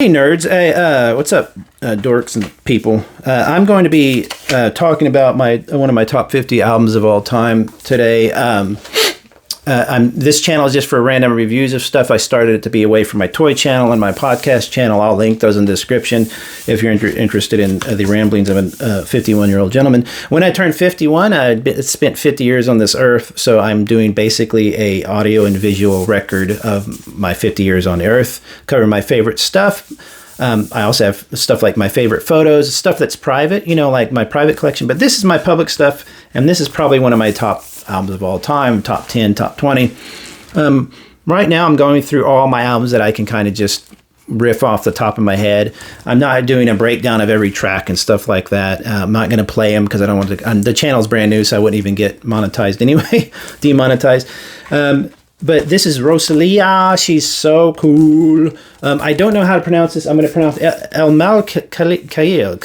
Hey nerds, hey, what's up, dorks and people? I'm going to be talking about my one of my top 50 albums of all time today. This channel is just for random reviews of stuff. I started it to be away from my toy channel and my podcast channel. I'll link those in the description if you're interested in the ramblings of a 51-year-old gentleman. When I turned 51, I spent 50 years on this earth, so I'm doing basically a audio and visual record of my 50 years on the earth, covering my favorite stuff. I also have stuff like my favorite photos, stuff that's private, like my private collection. But this is my public stuff, and this is probably one of my top albums of all time, top 10, top 20. Right now, I'm going through all my albums that I can kind of just riff off the top of my head. I'm not doing a breakdown of every track and stuff like that. I'm not going to play them because I don't want to. The channel's brand new, so I wouldn't even get monetized anyway, demonetized. But this is Rosalia. She's so cool. I don't know how to pronounce this. I'm going to pronounce Elmal Khalil.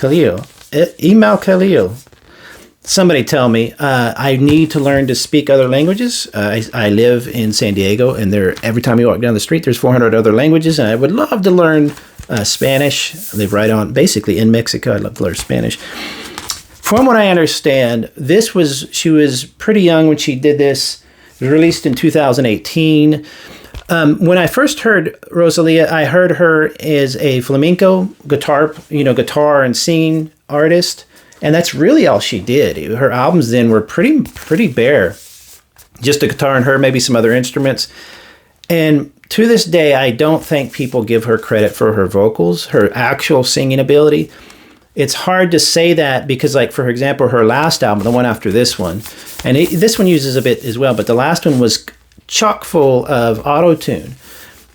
Emal Khalil. Somebody tell me. I need to learn to speak other languages. I live in San Diego, and every time you walk down the street, there's 400 other languages, and I would love to learn Spanish. I live right on, basically in Mexico. I'd love to learn Spanish. From what I understand, she was pretty young when she did this. It was released in 2018. When I first heard Rosalia, I heard her as a flamenco guitar and singing artist, and that's really all she did. Her albums then were pretty bare, just a guitar and her, maybe some other instruments. And to this day, I don't think people give her credit for her vocals, her actual singing ability. It's hard to say that because, like, for example, her last album, the one after this one, and this one uses a bit as well, but the last one was chock full of auto-tune.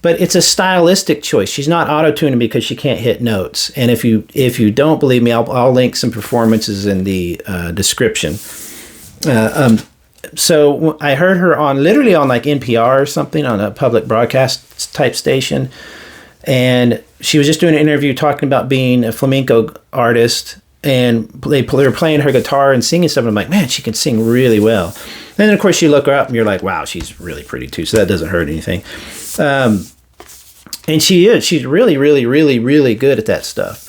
But it's a stylistic choice. She's not auto-tuning because she can't hit notes. And if you don't believe me, I'll link some performances in the description. So I heard her literally on like NPR or something, on a public broadcast type station. And she was just doing an interview talking about being a flamenco artist, and they were playing her guitar and singing stuff. And I'm like, man, she can sing really well. And then, of course, you look her up and you're like, wow, she's really pretty too. So that doesn't hurt anything. And she's really, really, really, really good at that stuff.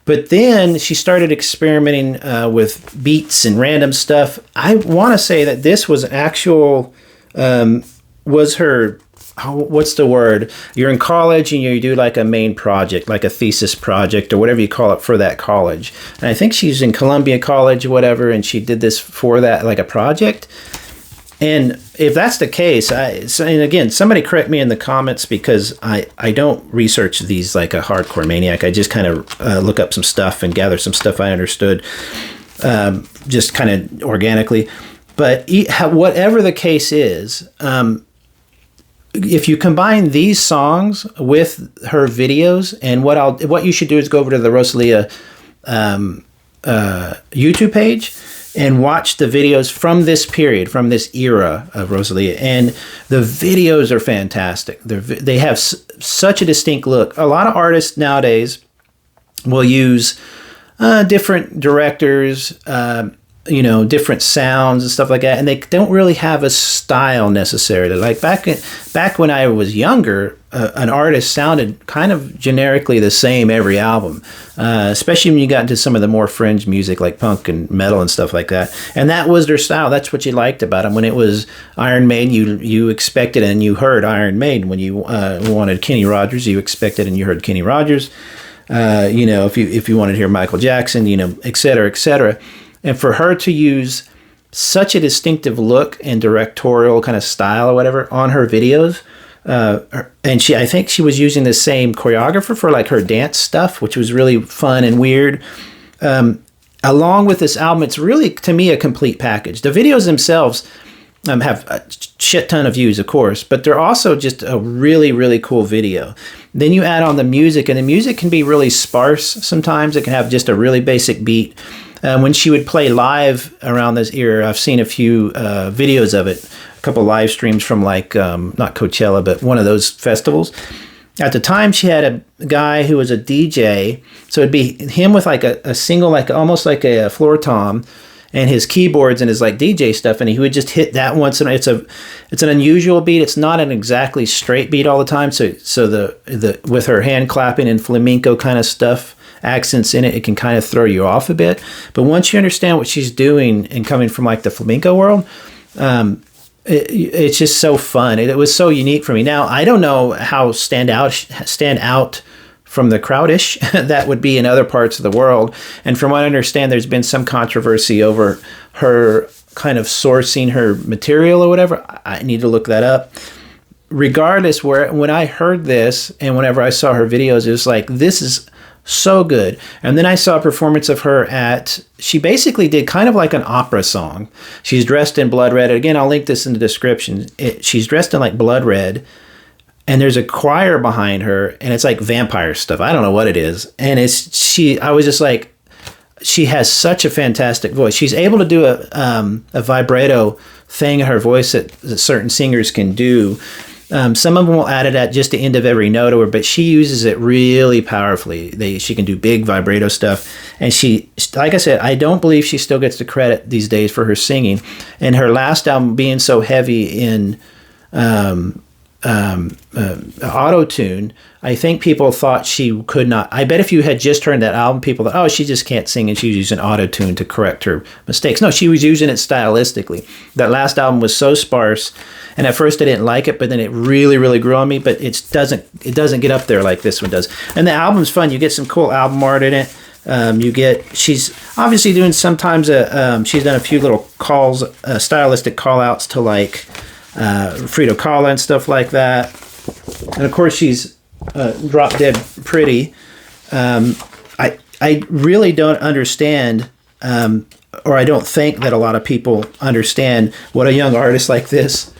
But then she started experimenting with beats and random stuff. I want to say that this was was her, what's the word? You're in college and you do like a main project, like a thesis project or whatever you call it for that college. And I think she's in Columbia College or whatever, and she did this for that, like a project. And if that's the case, and again, somebody correct me in the comments, because I don't research these like a hardcore maniac. I just kind of look up some stuff and gather some stuff I understood, just kind of organically. But whatever the case is, if you combine these songs with her videos, and what you should do is go over to the Rosalia YouTube page and watch the videos from this period, from this era of Rosalia. And the videos are fantastic. They have such a distinct look. A lot of artists nowadays will use different directors, different sounds and stuff like that, and they don't really have a style necessarily. Like back when I was younger, an artist sounded kind of generically the same every album, especially when you got into some of the more fringe music like punk and metal and stuff like that. And that was their style. That's what you liked about them. When it was Iron Maiden, you expected and you heard Iron Maiden. When you wanted Kenny Rogers, you expected and you heard Kenny Rogers. If you wanted to hear Michael Jackson, et cetera, et cetera. And for her to use such a distinctive look and directorial kind of style or whatever on her videos, and I think she was using the same choreographer for like her dance stuff, which was really fun and weird. Along with this album, it's really, to me, a complete package. The videos themselves have a shit ton of views, of course, but they're also just a really, really cool video. Then you add on the music, and the music can be really sparse sometimes. It can have just a really basic beat. When she would play live around this era, I've seen a few videos of it, a couple live streams from like, not Coachella, but one of those festivals. At the time, she had a guy who was a DJ, so it'd be him with like a single, like almost like a floor tom, and his keyboards and his like DJ stuff, and he would just hit that once. And it's an unusual beat. It's not an exactly straight beat all the time. So the with her hand clapping and flamenco kind of stuff, accents in it, it can kind of throw you off a bit. But once you understand what she's doing and coming from like the flamenco world, it's just so fun. It was so unique for me. Now I don't know how stand out from the crowdish that would be in other parts of the world. And from what I understand, there's been some controversy over her kind of sourcing her material or whatever. I need to look that up. Regardless, when I heard this and whenever I saw her videos, it was like, this is so good. And then I saw a performance of her she basically did kind of like an opera song. She's dressed in blood red. Again, I'll link this in the description. She's dressed in like blood red. And there's a choir behind her, and it's like vampire stuff. I don't know what it is. And I was just like, she has such a fantastic voice. She's able to do a vibrato thing in her voice that certain singers can do. Some of them will add it at just the end of every note, but she uses it really powerfully. She can do big vibrato stuff. And she, like I said, I don't believe she still gets the credit these days for her singing. And her last album being so heavy in auto-tune, I think people thought she could not. I bet if you had just heard that album, people thought, oh, she just can't sing and she's using auto-tune to correct her mistakes. No, she was using it stylistically. That last album was so sparse, and at first I didn't like it, but then it really, really grew on me. But it doesn't get up there like this one does. And the album's fun. You get some cool album art in it. She's obviously doing sometimes she's done a few little calls, stylistic call outs to like Frito Kahlo and stuff like that. And of course she's drop dead pretty. I really don't understand, or I don't think that a lot of people understand what a young artist like this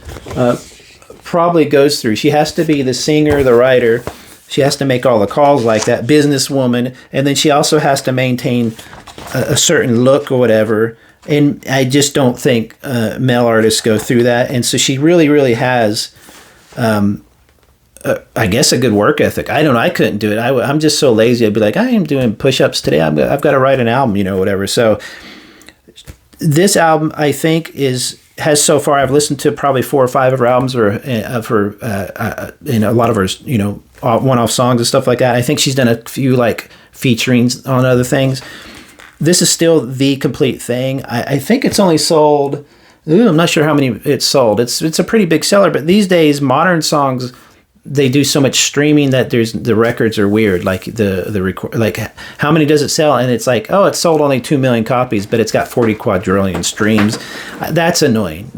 probably goes through. She has to be the singer, the writer. She has to make all the calls like that, businesswoman, and then she also has to maintain a certain look or whatever. And I just don't think male artists go through that. And so she really, really has, I guess, a good work ethic. I don't know. I couldn't do it. I'm just so lazy. I'd be like, I am doing push-ups today. I've got to write an album, whatever. So this album, I think, has so far, I've listened to probably 4 or 5 of her albums of her, a lot of her, one-off songs and stuff like that. I think she's done a few like featurings on other things. This is still the complete thing. I think it's only sold. I'm not sure how many it's sold. It's a pretty big seller. But these days, modern songs, they do so much streaming that the records are weird. Like the record, like how many does it sell? And it's like, oh, it sold only 2 million copies, but it's got 40 quadrillion streams. That's annoying.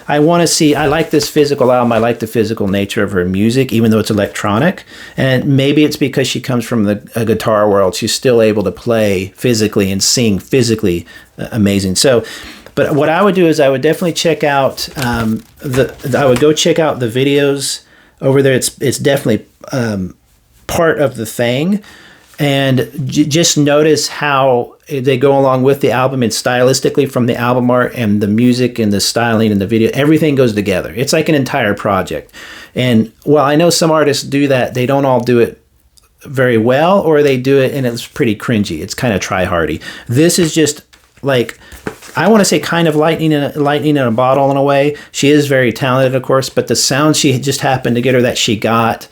I want to see. I like this physical album. I like the physical nature of her music, even though it's electronic. And maybe it's because she comes from a guitar world. She's still able to play physically and sing physically amazing. So. But what I would do is I would definitely check out I would go check out the videos over there. It's definitely part of the thing, and just notice how they go along with the album and stylistically from the album art and the music and the styling and the video. Everything goes together. It's like an entire project. And while I know some artists do that, they don't all do it very well, or they do it and it's pretty cringy. It's kind of try-hardy. This is just like, I want to say kind of lightning in a bottle in a way. She is very talented, of course, but the sound she just happened to get her that she got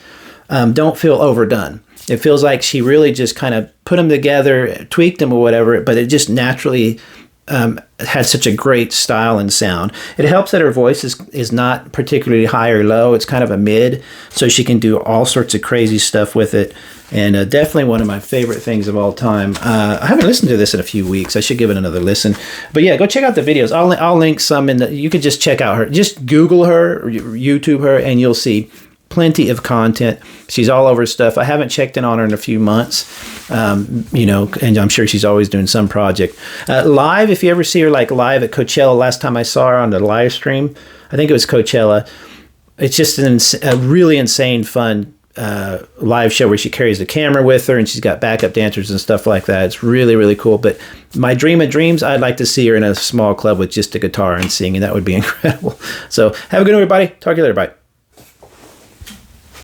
don't feel overdone. It feels like she really just kind of put them together, tweaked them or whatever, but it just naturally had such a great style and sound. It helps that her voice is not particularly high or low. It's kind of a mid, so she can do all sorts of crazy stuff with it. And definitely one of my favorite things of all time. I haven't listened to this in a few weeks. I should give it another listen. But yeah, go check out the videos. I'll link some you could just check out her. Just Google her or YouTube her, and you'll see plenty of content. She's all over stuff. I haven't checked in on her in a few months, and I'm sure she's always doing some project. Live, if you ever see her like live at Coachella, last time I saw her on the live stream, I think it was Coachella. It's just a really insane, fun live show where she carries the camera with her and she's got backup dancers and stuff like that. It's really, really cool. But my dream of dreams, I'd like to see her in a small club with just a guitar and singing. That would be incredible. So have a good one, everybody. Talk to you later. Bye.